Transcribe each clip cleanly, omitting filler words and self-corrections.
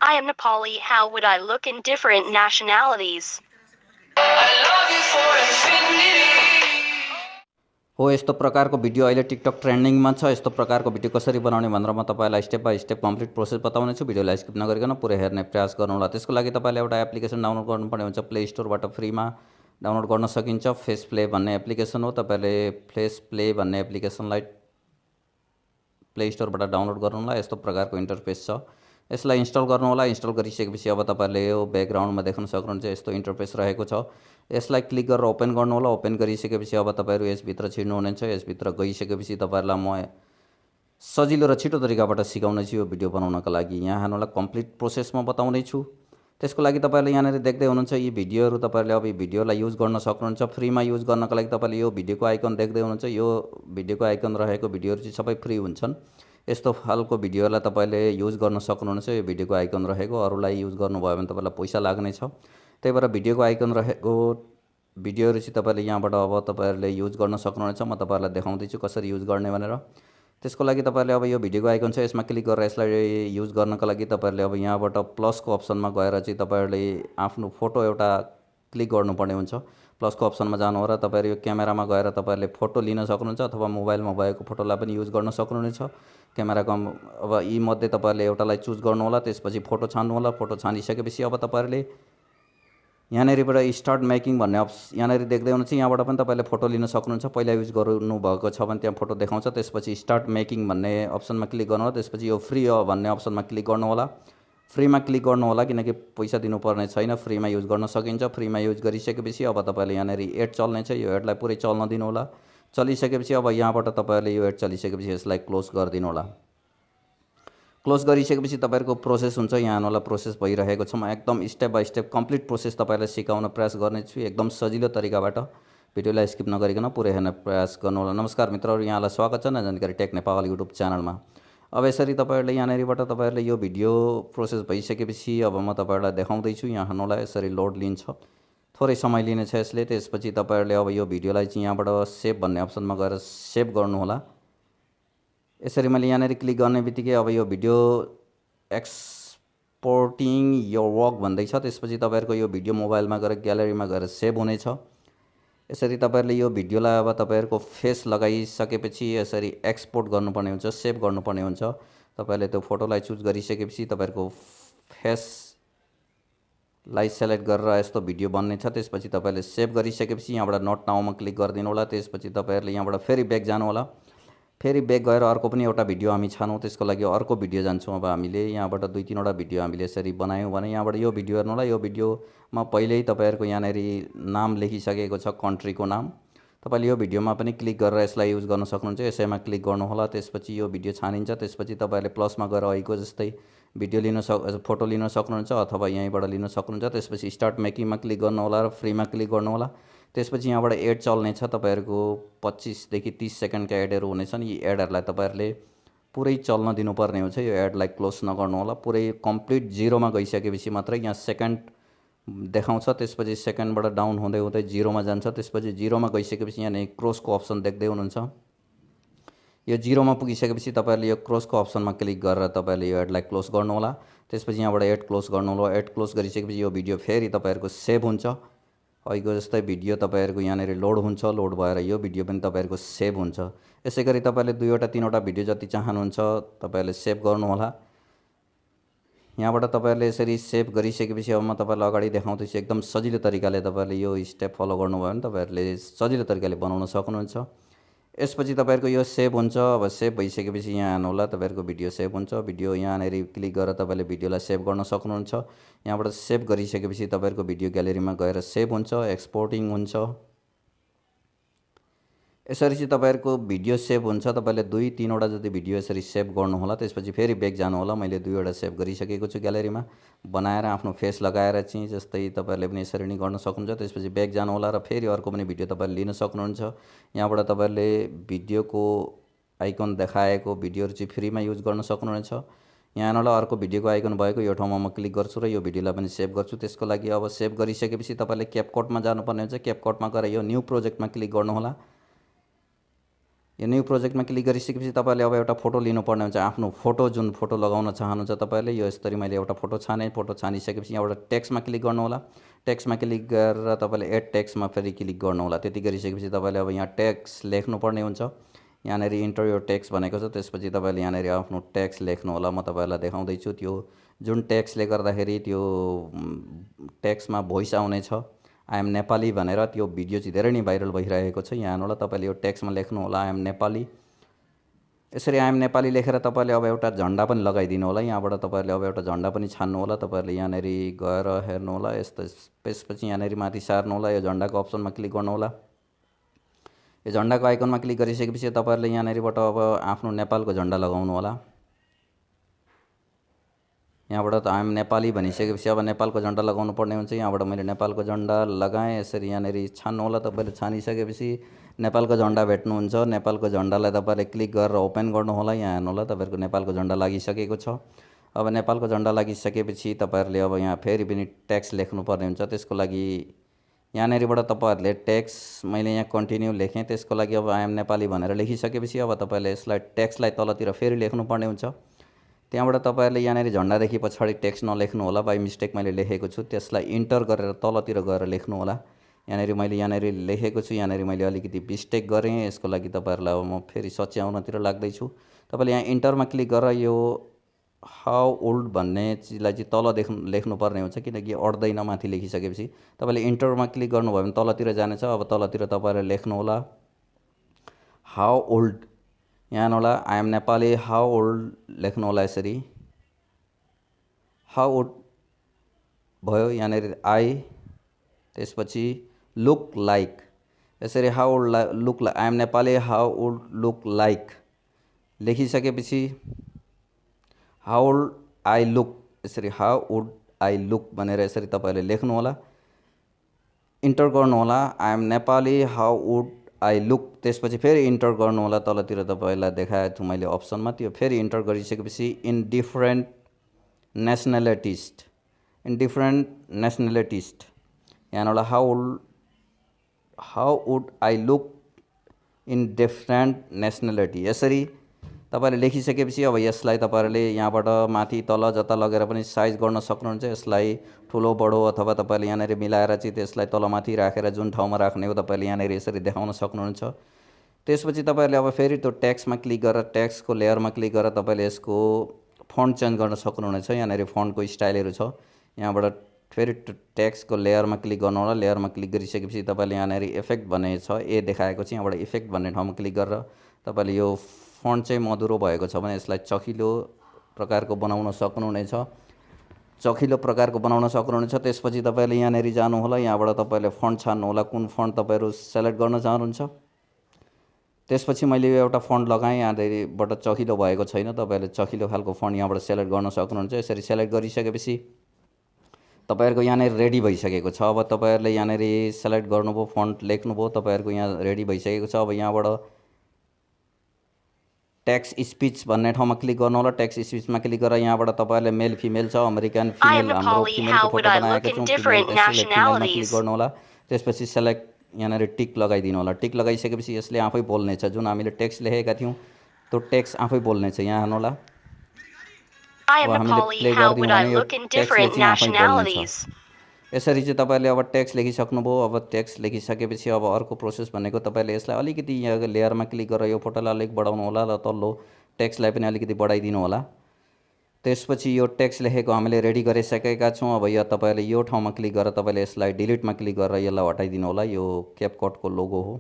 I am Nepali. How would I look in different nationalities? हो यस्तो प्रकारको video अहिले टिकटक ट्रेन्डिङमा छ। यस्तो प्रकारको भिडियो कसरी बनाउने भनेर म तपाईँलाई step by step complete process बताउने छु। भिडियोलाई स्किप नगरिकन पुरै हेर्ने प्रयास गर्नुहोला। त्यसको लागि तपाईँले एउटा एप्लिकेसन डाउनलोड गर्नुपर्ने हुन्छ। प्ले स्टोरबाट फ्रीमा डाउनलोड गर्न सकिन्छ। फेसप्ले भन्ने एप्लिकेसन हो। तपाईँले फेसप्ले भन्ने एप्लिकेसनलाई प्ले स्टोरबाट डाउनलोड गर्नुहोला। यस्तो प्रकारको इन्टरफेस छ। यसलाई इन्स्टल गर्नुहोला। इन्स्टल गरिसकेपछि अब तपाईँले यो ब्याकग्राउन्डमा देख्न सक्नुहुन्छ यस्तो इन्टरफेस रहेको छ। यसलाई क्लिक गरेर ओपन गर्नुहोला। ओपन गरिसकेपछि अब तपाईँहरू यसभित्र छिर्नुहुनेछ। यसभित्र गइसकेपछि तपाईँहरूलाई म सजिलो र छिटो तरिकाबाट सिकाउने छु यो भिडियो बनाउनका लागि। यहाँ हेर्नुहोला कम्प्लिट प्रोसेस म बताउने छु। त्यसको लागि तपाईँले यहाँनिर देख्दै हुनुहुन्छ यी भिडियोहरू तपाईँले अब यी भिडियोलाई युज गर्न सक्नुहुन्छ। फ्रीमा युज गर्नका लागि तपाईँले यो भिडियोको आइकन देख्दै हुनुहुन्छ। यो भिडियोको आइकन रहेको भिडियोहरू चाहिँ सबै फ्री हुन्छन्। यस्तो खालको भिडियोलाई तपाईँले युज गर्न सक्नुहुनेछ। यो भिडियोको आइकन रहेको अरूलाई युज गर्नुभयो भने तपाईँलाई पैसा लाग्नेछ। त्यही भएर भिडियोको आइकन रहेको भिडियोहरू चाहिँ तपाईँले यहाँबाट अब तपाईँहरूले युज गर्न सक्नुहुनेछ। म तपाईँहरूलाई देखाउँदैछु कसरी युज गर्ने भनेर। त्यसको लागि तपाईँहरूले अब यो भिडियोको आइकन छ यसमा क्लिक गरेर यसलाई युज गर्नका लागि तपाईँहरूले अब यहाँबाट प्लसको अप्सनमा गएर चाहिँ तपाईँहरूले आफ्नो फोटो एउटा क्लिक गर्नुपर्ने हुन्छ। प्लसको अप्सनमा जानु हो र तपाईँहरू यो क्यामेरामा गएर तपाईँहरूले फोटो लिन सक्नुहुन्छ अथवा मोबाइलमा भएको फोटोलाई पनि युज गर्न सक्नुहुनेछ। क्यामेराको अब यी मध्ये तपाईँहरूले एउटालाई चुज गर्नुहोला। त्यसपछि फोटो छान्नुहोला। फोटो छानिसकेपछि अब तपाईँहरूले यहाँनिरबाट स्टार्ट मेकिङ भन्ने यहाँनिर देख्दै हुनुहुन्छ। यहाँबाट पनि तपाईँले फोटो लिन सक्नुहुन्छ। पहिला युज गर्नुभएको छ भने त्यहाँ फोटो देखाउँछ। त्यसपछि स्टार्ट मेकिङ भन्ने अप्सनमा क्लिक गर्नुहोला। त्यसपछि यो फ्री भन्ने अप्सनमा क्लिक गर्नुहोला। फ्रीमा क्लिक गर्नुहोला किनकि पैसा दिनुपर्ने छैन। फ्रीमा युज गर्न सकिन्छ। फ्रीमा युज गरिसकेपछि अब तपाईँले यहाँनिर एड चल्नेछ। यो एडलाई पुरै चल्न दिनुहोला। चलिसकेपछि अब यहाँबाट तपाईँहरूले यो एड चलिसकेपछि यसलाई क्लोज गरिदिनु होला। क्लोज गरिसकेपछि तपाईँहरूको प्रोसेस हुन्छ। यहाँ हेर्नुहोला प्रोसेस भइरहेको छ। म एकदम step by step complete process तपाईँलाई सिकाउन प्रयास गर्नेछु एकदम सजिलो तरिकाबाट। भिडियोलाई स्किप नगरिकन पुरै हेर्न प्रयास गर्नुहोला। नमस्कार मित्रहरू, यहाँलाई स्वागत छ जानकारी टेक नेपाल युट्युब च्यानलमा। अब यसरी तपाईँहरूले यहाँनिरबाट तपाईँहरूले यो भिडियो प्रोसेस भइसकेपछि अब म तपाईँहरूलाई देखाउँदैछु। यहाँ हेर्नुहोला यसरी लोड लिन्छ, थोरै समय लिनेछ यसले। त्यसपछि तपाईँहरूले अब यो भिडियोलाई चाहिँ यहाँबाट सेभ भन्ने अप्सनमा गएर सेभ गर्नुहोला। यसरी मैले यहाँनिर क्लिक गर्ने बित्तिकै अब यो भिडियो एक्सपोर्टिङ यो वर्क भन्दैछ। त्यसपछि तपाईँहरूको यो भिडियो मोबाइलमा गएर ग्यालेरीमा गएर सेभ हुनेछ। यसरी तपाईँहरूले यो भिडियोलाई अब तपाईँहरूको फेस लगाइसकेपछि यसरी एक्सपोर्ट गर्नुपर्ने हुन्छ, सेभ गर्नुपर्ने हुन्छ। तपाईँहरूले त्यो फोटोलाई चुज गरिसकेपछि तपाईँहरूको फेसलाई सेलेक्ट गरेर यस्तो भिडियो बन्नेछ। त्यसपछि तपाईँले सेभ गरिसकेपछि यहाँबाट नोट नाउमा क्लिक गरिदिनु होला। त्यसपछि तपाईँहरूले यहाँबाट फेरि ब्याक जानु होला। फेरि ब्याक गएर अर्को पनि एउटा भिडियो हामी छानौँ। त्यसको लागि अर्को भिडियो जान्छौँ। अब हामीले यहाँबाट 2-3वटा भिडियो हामीले यसरी बनायौँ भने यहाँबाट यो भिडियो हेर्नु होला। यो भिडियोमा पहिल्यै तपाईँहरूको यहाँनिर नाम लेखिसकेको छ, कन्ट्रीको नाम। तपाईँले यो भिडियोमा पनि क्लिक गरेर यसलाई युज गर्न सक्नुहुन्छ। यसैमा क्लिक गर्नुहोला। त्यसपछि यो भिडियो छानिन्छ। त्यसपछि तपाईँले प्लसमा गएर अहिलेको जस्तै भिडियो फोटो लिन सक्नुहुन्छ अथवा यहीँबाट लिन सक्नुहुन्छ। त्यसपछि स्टार्ट मेकिङमा क्लिक गर्नुहोला र फ्रीमा क्लिक गर्नुहोला। त्यसपछि यहाँबाट एड चल्नेछ। तपाईँहरूको 25देखि 30 सेकेन्डका एडहरू हुनेछन्। यी एडहरूलाई तपाईँहरूले पुरै चल्न दिनुपर्ने हुन्छ। यो एडलाई क्लोज नगर्नु होला। पुरै कम्प्लिट जिरोमा गइसकेपछि मात्रै यहाँ सेकेन्ड देखाउँछ। त्यसपछि सेकेन्डबाट डाउन हुँदै हुँदै जिरोमा जान्छ। त्यसपछि जिरोमा गइसकेपछि यहाँ क्रोसको अप्सन देख्दै हुनुहुन्छ। यो जिरोमा पुगिसकेपछि तपाईँहरूले यो क्रोसको अप्सनमा क्लिक गरेर तपाईँहरूले यो एडलाई क्लोज गर्नुहोला। त्यसपछि यहाँबाट एड क्लोज गर्नुहोला। एड क्लोज गरिसकेपछि यो भिडियो फेरि तपाईँहरूको सेभ हुन्छ। अहिलेको जस्तै भिडियो तपाईँहरूको यहाँनिर लोड हुन्छ। लोड भएर यो भिडियो पनि तपाईँहरूको सेभ हुन्छ। यसै गरी तपाईँले 2-3वटा भिडियो जति चाहनुहुन्छ तपाईँहरूले सेभ गर्नुहोला। यहाँबाट तपाईँहरूले यसरी सेभ गरिसकेपछि अब म तपाईँलाई अगाडि देखाउँदैछु। एकदम सजिलो तरिकाले तपाईँहरूले यो स्टेप फलो गर्नुभयो भने तपाईँहरूले सजिलो तरिकाले बनाउन सक्नुहुन्छ। यसपछि तपाईँहरूको यो सेभ हुन्छ। अब सेभ भइसकेपछि यहाँ हेर्नु होला तपाईँहरूको भिडियो सेभ हुन्छ। भिडियो यहाँनिर क्लिक गरेर तपाईँले भिडियोलाई सेभ गर्न सक्नुहुन्छ। यहाँबाट सेभ गरिसकेपछि तपाईँहरूको भिडियो ग्यालेरीमा गएर सेभ हुन्छ, एक्सपोर्टिङ हुन्छ। यसरी चाहिँ तपाईँहरूको भिडियो सेभ हुन्छ। तपाईँले 2-3वटा जति भिडियो यसरी सेभ गर्नुहोला। त्यसपछि फेरि ब्याक जानु होला। मैले 2वटा सेभ गरिसकेको छु ग्यालेरीमा बनाएर आफ्नो फेस लगाएर चाहिँ जस्तै तपाईँहरूले पनि यसरी नै गर्न सक्नुहुन्छ। त्यसपछि ब्याक जानु होला र फेरि अर्को पनि भिडियो तपाईँले लिन सक्नुहुन्छ। यहाँबाट तपाईँहरूले भिडियोको आइकन देखाएको भिडियोहरू चाहिँ फ्रीमा युज गर्न सक्नुहुनेछ। यहाँ हेर्नुहोला अर्को भिडियोको आइकन भएको यो ठाउँमा म क्लिक गर्छु र यो भिडियोलाई पनि सेभ गर्छु। त्यसको लागि अब सेभ गरिसकेपछि तपाईँले क्यापकटमा जानुपर्ने हुन्छ। क्यापकटमा गएर यो न्यू प्रोजेक्टमा क्लिक गर्नुहोला। यो न्यू प्रोजेक्टमा क्लिक गरिसकेपछि तपाईँले अब एउटा फोटो लिनुपर्ने हुन्छ। आफ्नो फोटो जुन फोटो लगाउन चाहनुहुन्छ तपाईँले यो यसरी मैले एउटा फोटो छाने। फोटो छानिसकेपछि यहाँबाट टेक्स्टमा क्लिक गर्नु होला। टेक्स्टमा क्लिक गरेर तपाईँले एड टेक्स्टमा फेरि क्लिक गर्नु होला। त्यति गरिसकेपछि तपाईँले अब यहाँ टेक्स्ट लेख्नुपर्ने हुन्छ। यहाँनिर इन्टर यो टेक्स्ट भनेको छ। त्यसपछि तपाईँले यहाँनिर आफ्नो टेक्स्ट लेख्नु होला। म तपाईँलाई देखाउँदैछु त्यो जुन टेक्स्टले गर्दाखेरि त्यो टेक्स्टमा भोइस आउने छ आई एम नेपाली भनेर त्यो भिडियो चाहिँ धेरै नै भाइरल भइरहेको छ। यहाँबाट तपाईँले यो टेक्स्टमा लेख्नु होला आई एम नेपाली। यसरी आई एम नेपाली लेखेर तपाईँले अब एउटा झन्डा पनि लगाइदिनु होला। यहाँबाट तपाईँले अब एउटा झन्डा पनि छान्नु होला। तपाईँले यहाँनिर गएर हेर्नु होला। त्यसपछि यहाँनिर माथि सार्नु होला। यो झन्डाको अप्सनमा क्लिक गर्नु होला। यो झन्डाको आइकनमा क्लिक गरिसकेपछि तपाईँहरूले यहाँनिरबाट अब आफ्नो नेपालको झन्डा लगाउनु होला। यहाँबाट आइएम नेपाली भनिसकेपछि अब नेपालको झन्डा लगाउनु पर्ने हुन्छ। यहाँबाट मैले नेपालको झन्डा लगाएँ। यसरी यहाँनिर छान्नु होला। तपाईँले छानिसकेपछि नेपालको झन्डा भेट्नुहुन्छ। नेपालको झन्डालाई तपाईँले क्लिक गरेर ओपन गर्नु होला। यहाँ हेर्नु होला तपाईँहरूको नेपालको झन्डा लागिसकेको छ। अब नेपालको झन्डा लागिसकेपछि तपाईँहरूले अब यहाँ फेरि पनि टेक्स्ट लेख्नुपर्ने हुन्छ। त्यसको लागि यहाँनिरबाट तपाईँहरूले टेक्स्ट मैले यहाँ कन्टिन्यू लेखेँ। त्यसको लागि अब आइएम नेपाली भनेर लेखिसकेपछि अब तपाईँले यसलाई टेक्स्टलाई तलतिर फेरि लेख्नुपर्ने हुन्छ। त्यहाँबाट तपाईँहरूले यहाँनिर झन्डादेखि पछाडि टेक्स्ट नलेख्नु होला। बाई मिस्टेक मैले लेखेको छु, त्यसलाई इन्टर गरेर तलतिर गएर लेख्नु होला। यहाँनिर मैले लेखेको छु, यहाँनिर मैले अलिकति मिस्टेक गरेँ। यसको लागि तपाईँहरूलाई अब म फेरि सच्याउनतिर लाग्दैछु। तपाईँले यहाँ इन्टरमा क्लिक गरेर यो हाउ ओल्ड भन्ने चिजलाई चाहिँ तल लेख्नुपर्ने हुन्छ, किनकि अट्दैन माथि लेखिसकेपछि। तपाईँले इन्टरमा क्लिक गर्नुभयो भने तलतिर जानेछ। अब तलतिर तपाईँहरूले लेख्नु होला हाउ ओल्ड। यहाँ होला I am Nepali how old लेख्नु होला। यसरी हाउ ओल्ड भयो। यहाँनिर आई त्यसपछि लुक लाइक। यसरी how old look like I am Nepali how old look like लेखिसकेपछि हाउ ओल्ड आई लुक, यसरी हाउ ओल्ड आई लुक भनेर यसरी तपाईँले लेख्नु होला। इन्टर गर्नु होला I am Nepali how old I look. त्यसपछि फेरि इन्टर गर्नु होला। तलतिर तपाईँलाई देखाएको छु मैले अप्सनमा, त्यो फेरि इन्टर गरिसकेपछि इन डिफ्रेन्ट नेसनलिटिज यहाँबाट how would I look in different nationality यसरी तपाईँले लेखिसकेपछि अब यसलाई तपाईँहरूले यहाँबाट माथि तल जता लगेर पनि साइज गर्न सक्नुहुन्छ। यसलाई ठुलो बडो अथवा तपाईँले यहाँनिर मिलाएर चाहिँ त्यसलाई तलमाथि राखेर जुन ठाउँमा राख्ने हो तपाईँले यहाँनिर यसरी देखाउन सक्नुहुन्छ। त्यसपछि तपाईँहरूले अब फेरि त्यो टेक्स्टमा क्लिक गरेर टेक्स्टको लेयरमा क्लिक गरेर तपाईँले यसको फन्ट चेन्ज गर्न सक्नुहुनेछ। यहाँनिर फन्टको स्टाइलहरू छ। यहाँबाट फेरि टेक्स्टको लेयरमा क्लिक गर्नु होला। लेयरमा क्लिक गरिसकेपछि तपाईँले यहाँनिर इफेक्ट भन्ने छ, ए देखाएको छ। यहाँबाट इफेक्ट भन्ने ठाउँमा क्लिक गरेर तपाईँले यो फन्ट चाहिँ मधुरो भएको छ भने यसलाई चखिलो प्रकारको बनाउन सक्नुहुनेछ। त्यसपछि तपाईँले यहाँनिर जानु होला। यहाँबाट तपाईँले फन्ट छान्नु होला, कुन फन्ट तपाईँहरू सेलेक्ट गर्न चाहनुहुन्छ। त्यसपछि मैले एउटा फन्ट लगाएँ। यहाँनिरबाट चखिलो भएको छैन, तपाईँहरूले चखिलो खालको फन्ट यहाँबाट सेलेक्ट गर्न सक्नुहुन्छ। यसरी सेलेक्ट गरिसकेपछि तपाईँहरूको यहाँनिर रेडी भइसकेको छ। अब तपाईँहरूले यहाँनिर सेलेक्ट गर्नुभयो, फन्ट लेख्नुभयो, तपाईँहरूको यहाँ रेडी भइसकेको छ। अब यहाँबाट टेक्स्ट स्पिच भन्ने ठाउँमा क्लिक गर्नु होला। टेक्स्ट स्पिचमा क्लिक गरेर यहाँबाट तपाईँहरूले मेल फिमेल छ, अमेरिकन फिमेल, हाम्रो फिमेलको फोटो बनाएको छौँ, फिमेलमा क्लिक गर्नु होला। त्यसपछि सेलेक्ट यहाँनिर टिक लगाइदिनु होला। टिक लगाइसकेपछि यसले आफै बोल्नेछ। जुन हामीले टेक्स्ट लेखेका थियौँ त्यो टेक्स्ट आफै बोल्नेछ। यहाँ हेर्नु होला। अब हामीले प्ले गरिदिउँ भने यो टेक्स्टले चाहिँ आफै बोल्नेछ। यसरी चाहिँ तपाईँले अब टेक्स्ट लेखिसक्नुभयो। अब टेक्स्ट लेखिसकेपछि अब अर्को प्रोसेस भनेको तपाईँले यसलाई अलिकति यहाँ लेयरमा क्लिक गरेर यो फोटोलाई अलिक बढाउनु होला र तल्लो टेक्स्टलाई पनि अलिकति बढाइदिनु होला। त्यसपछि यो टेक्स्ट लेखेको हामीले रेडी गरिसकेका छौँ। अब यो तपाईँले यो ठाउँमा क्लिक गरेर तपाईँले यसलाई डिलिटमा क्लिक गरेर यसलाई हटाइदिनु होला। यो क्यापकटको लोगो हो।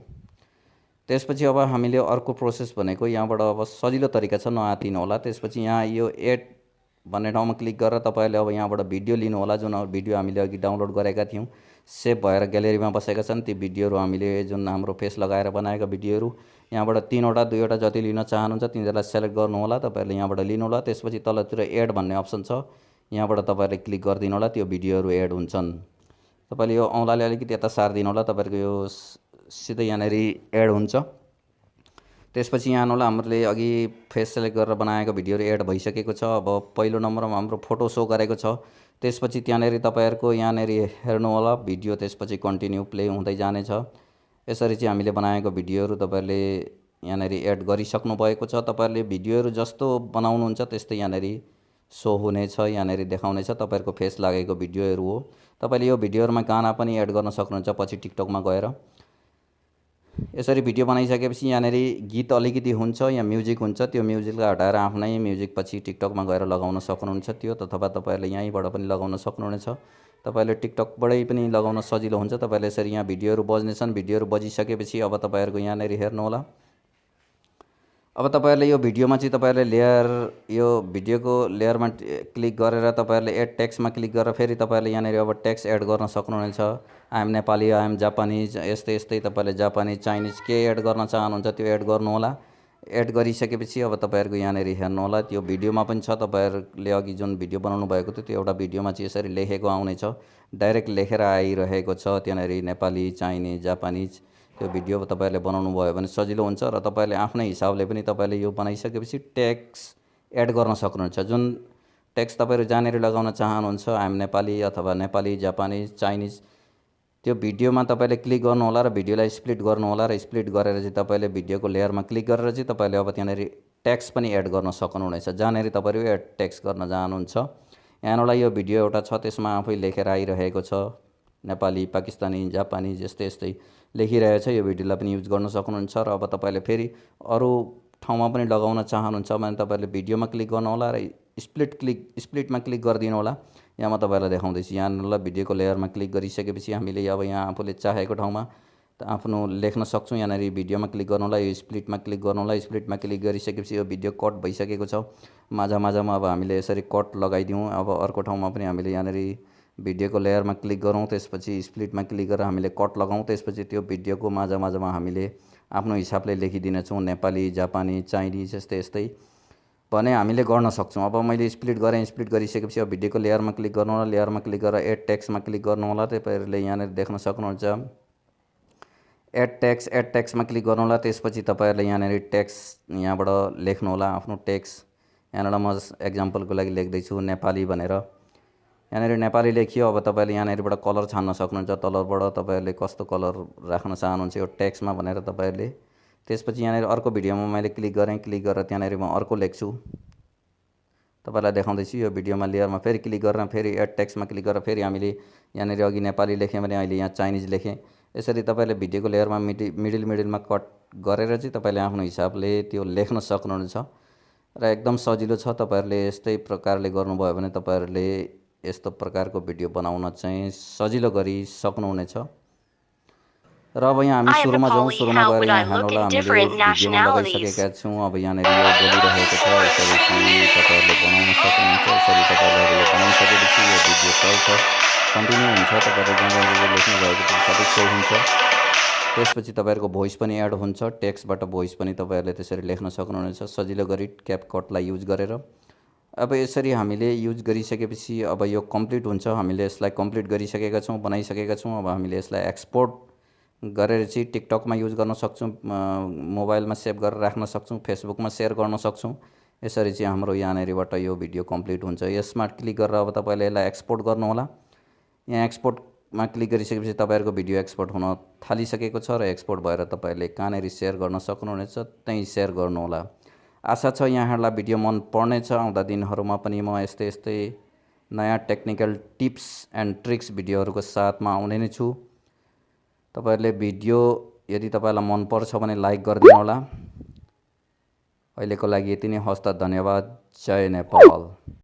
त्यसपछि अब हामीले अर्को प्रोसेस भनेको यहाँबाट अब सजिलो तरिका छ, नआतिनु होला। त्यसपछि यहाँ यो एड भन्ने ठाउँमा क्लिक गरेर तपाईँले अब यहाँबाट भिडियो लिनु होला। जुन भिडियो हामीले अघि डाउनलोड गरेका थियौँ, सेभ भएर ग्यालेरीमा बसेका छन् ती भिडियोहरू, हामीले जुन हाम्रो फेस लगाएर बनाएका भिडियोहरू, यहाँबाट 3वटा 2वटा जति लिन चाहनुहुन्छ तिनीहरूलाई सेलेक्ट गर्नु होला। तपाईँहरूले यहाँबाट लिनु होला। त्यसपछि तलतिर एड भन्ने अप्सन छ, यहाँबाट तपाईँहरूले क्लिक गरिदिनु होला। त्यो भिडियोहरू एड हुन्छन्। तपाईँले यो औँलाले अलिकति यता सारिदिनु होला। तपाईँहरूको यो सिधै यहाँनिर एड हुन्छ। त्यसपछि यहाँ होला हामीले अघि फेस सेलेक्ट गरेर बनाएको भिडियोहरू एड भइसकेको छ। अब पहिलो नम्बरमा हाम्रो फोटो सो गरेको छ। त्यसपछि त्यहाँनिर तपाईँहरूको यहाँनिर हेर्नु होला भिडियो, त्यसपछि कन्टिन्यू प्ले हुँदै जानेछ। यसरी चाहिँ हामीले बनाएको भिडियोहरू तपाईँहरूले यहाँनिर एड गरिसक्नु भएको छ। तपाईँहरूले भिडियोहरू जस्तो बनाउनुहुन्छ त्यस्तै यहाँनिर सो हुनेछ, यहाँनिर देखाउनेछ तपाईँहरूको फेस लागेको भिडियोहरू हो। तपाईँले यो भिडियोहरूमा गाना पनि एड गर्न सक्नुहुन्छ पछि टिकटकमा गएर। यसरी भिडियो बनाइसकेपछि यहाँनिर गीत अलिकति हुन्छ या म्युजिक हुन्छ, त्यो म्युजिकलाई हटाएर आफ्नै म्युजिक पछि टिकटकमा गएर लगाउन सक्नुहुन्छ त्यो, अथवा तपाईँहरूले यहीँबाट पनि लगाउन सक्नुहुनेछ। तपाईँहरूले टिकटकबाटै पनि लगाउन सजिलो हुन्छ। तपाईँहरूले यसरी यहाँ भिडियोहरू बज्नेछन्, भिडियोहरू बजिसकेपछि अब तपाईँहरूको यहाँनिर हेर्नुहोला। अब तपाईँहरूले यो भिडियोमा चाहिँ तपाईँहरूले लेयर, यो भिडियोको लेयरमा क्लिक गरेर तपाईँहरूले एड टेक्स्टमा क्लिक गरेर फेरि तपाईँहरूले यहाँनिर अब टेक्स्ट एड गर्न सक्नुहुनेछ। आइएम नेपाली, आइएम जापानिज, यस्तै यस्तै तपाईँले जापानिज, चाइनिज के एड गर्न चाहनुहुन्छ त्यो एड गर्नुहोला। एड गरिसकेपछि अब तपाईँहरूको यहाँनिर हेर्नुहोला, त्यो भिडियोमा पनि छ। तपाईँहरूले अघि जुन भिडियो बनाउनु भएको थियो त्यो एउटा भिडियोमा चाहिँ यसरी लेखेको आउनेछ, डाइरेक्ट लेखेर आइरहेको छ त्यहाँनिर नेपाली, चाइनिज, जापानिज। त्यो भिडियो तपाईँहरूले बनाउनु भयो भने सजिलो हुन्छ र तपाईँहरूले आफ्नै हिसाबले पनि तपाईँले यो बनाइसकेपछि टेक्स्ट एड गर्न सक्नुहुन्छ। जुन टेक्स्ट तपाईँहरू जहाँनिर लगाउन चाहनुहुन्छ, आइएम नेपाली अथवा नेपाली, जापानिज, चाइनिज, त्यो भिडियोमा तपाईँले क्लिक गर्नुहोला र भिडियोलाई स्प्लिट गर्नुहोला र स्प्लिट गरेर चाहिँ तपाईँले भिडियोको लेयरमा क्लिक गरेर चाहिँ तपाईँले अब त्यहाँनिर टेक्स्ट पनि एड गर्न सक्नुहुनेछ जहाँनिर तपाईँहरू एड टेक्स्ट गर्न चाहनुहुन्छ। यहाँबाट यो भिडियो एउटा छ, त्यसमा आफै लेखेर आइरहेको छ नेपाली, पाकिस्तानी, जापानिज, यस्तै यस्तै लेखिरहेको छ। यो भिडियोलाई पनि युज गर्न सक्नुहुन्छ। र अब तपाईँले फेरि अरू ठाउँमा पनि लगाउन चाहनुहुन्छ भने तपाईँले भिडियोमा क्लिक गर्नुहोला र स्प्लिटमा क्लिक गरिदिनु होला। यहाँ म तपाईँलाई देखाउँदैछु। यहाँनिर भिडियोको लेयरमा क्लिक गरिसकेपछि हामीले अब यहाँ आफूले चाहेको ठाउँमा आफ्नो लेख्न सक्छौँ। यहाँनिर भिडियोमा क्लिक गर्नु होला, यो स्प्लिटमा क्लिक गर्नु होला। स्प्लिटमा क्लिक गरिसकेपछि यो भिडियो कट भइसकेको छ। माझामा अब हामीले यसरी कट लगाइदिउँ। अब अर्को ठाउँमा पनि हामीले यहाँनिर भिडियोको लेयरमा क्लिक गरौँ, त्यसपछि स्प्लिटमा क्लिक गरेर हामीले कट लगाउँ। त्यसपछि त्यो भिडियोको माझामा हामीले आफ्नो हिसाबले लेखिदिनेछौँ, नेपाली, जापानी, चाइनिज, यस्तै यस्तै भने हामीले गर्न सक्छौँ। अब मैले स्प्लिट गरेँ, स्प्लिट गरिसकेपछि अब भिडियोको लेयरमा क्लिक गर्नु होला, लेयरमा क्लिक गरेर एड टेक्स्टमा क्लिक गर्नु होला। तपाईँहरूले यहाँनिर देख्न सक्नुहुन्छ एड टेक्स्टमा क्लिक गर्नु होला। त्यसपछि तपाईँहरूले यहाँनिर टेक्स्ट यहाँबाट लेख्नु होला, आफ्नो टेक्स्ट। यहाँबाट म एक्जाम्पलको लागि लेख्दैछु नेपाली भनेर। यहाँनिर नेपाली लेखियो। अब तपाईँले यहाँनिरबाट कलर छान्न सक्नुहुन्छ, तलबाट तपाईँहरूले कस्तो कलर राख्न चाहनुहुन्छ यो टेक्स्टमा भनेर तपाईँहरूले। त्यसपछि यहाँनिर अर्को भिडियोमा मैले क्लिक गरेँ, क्लिक गरेर त्यहाँनिर म अर्को लेख्छु, तपाईँलाई देखाउँदैछु। यो भिडियोमा लेयरमा फेरि क्लिक गरेर फेरि एड टेक्स्टमा क्लिक गरेर फेरि हामीले यहाँनिर अघि नेपाली लेख्यौँ भने अहिले यहाँ चाइनिज लेखेँ। यसरी तपाईँले भिडियोको लेयरमा मिडिलमा कट गरेर चाहिँ तपाईँले आफ्नो हिसाबले त्यो लेख्न सक्नुहुन्छ र एकदम सजिलो छ। तपाईँहरूले यस्तै प्रकारले गर्नुभयो भने तपाईँहरूले यस्तो प्रकारको भिडियो बनाउन चाहिँ सजिलो गरी सक्नुहुनेछ। र अब यहाँ हामी I am सुरुमा जाउँ। Nepali. सुरुमा How गएर would यहाँ I look हेर्नुहोला, in हामीले different भिडियोमा nationalities? लगाइसकेका छौँ। अब यहाँनिर यो बोलिरहेको छ, यसरी चाहिँ तपाईँहरूले बनाउन सक्नुहुन्छ। यसरी तपाईँले अब यो बनाइसकेपछि यो भिडियो चल्छ, कन्टिन्यू हुन्छ। तपाईँले जहाँ लेख्नु भएको त्यो सबै सो हुन्छ। त्यसपछि तपाईँहरूको भोइस पनि एड हुन्छ, टेक्स्टबाट भोइस पनि तपाईँहरूले त्यसरी लेख्न सक्नुहुनेछ सजिलो गरी क्यापकटलाई युज गरेर। अब यसरी हामीले युज गरिसकेपछि अब यो कम्प्लिट हुन्छ। हामीले यसलाई कम्प्लिट गरिसकेका छौँ, बनाइसकेका छौँ। अब हामीले यसलाई एक्सपोर्ट गरेर चाहिँ टिकटकमा युज गर्न सक्छौँ, मोबाइलमा सेभ गरेर राख्न सक्छौँ, फेसबुकमा सेयर गर्न सक्छौँ। यसरी चाहिँ हाम्रो यहाँनिरबाट यो भिडियो कम्प्लिट हुन्छ। यसमा क्लिक गरेर अब तपाईँले यसलाई एक्सपोर्ट गर्नुहोला। यहाँ एक्सपोर्टमा क्लिक गरिसकेपछि तपाईँहरूको भिडियो एक्सपोर्ट हुन थालिसकेको छ र एक्सपोर्ट भएर तपाईँहरूले कहाँनिर सेयर गर्न सक्नुहुनेछ त्यहीँ सेयर गर्नुहोला। आशा छ यहाँहरूलाई भिडियो मन पर्नेछ। आउँदा दिनहरूमा पनि म यस्तै यस्तै नयाँ टेक्निकल टिप्स एन्ड ट्रिक्स भिडियोहरूको साथमा आउने नै छु। तपाईँहरूले भिडियो यदि तपाईँलाई मन पर्छ भने लाइक गरिदिनु होला। अहिलेको लागि यति नै। हस्त, धन्यवाद। जय नेपाल।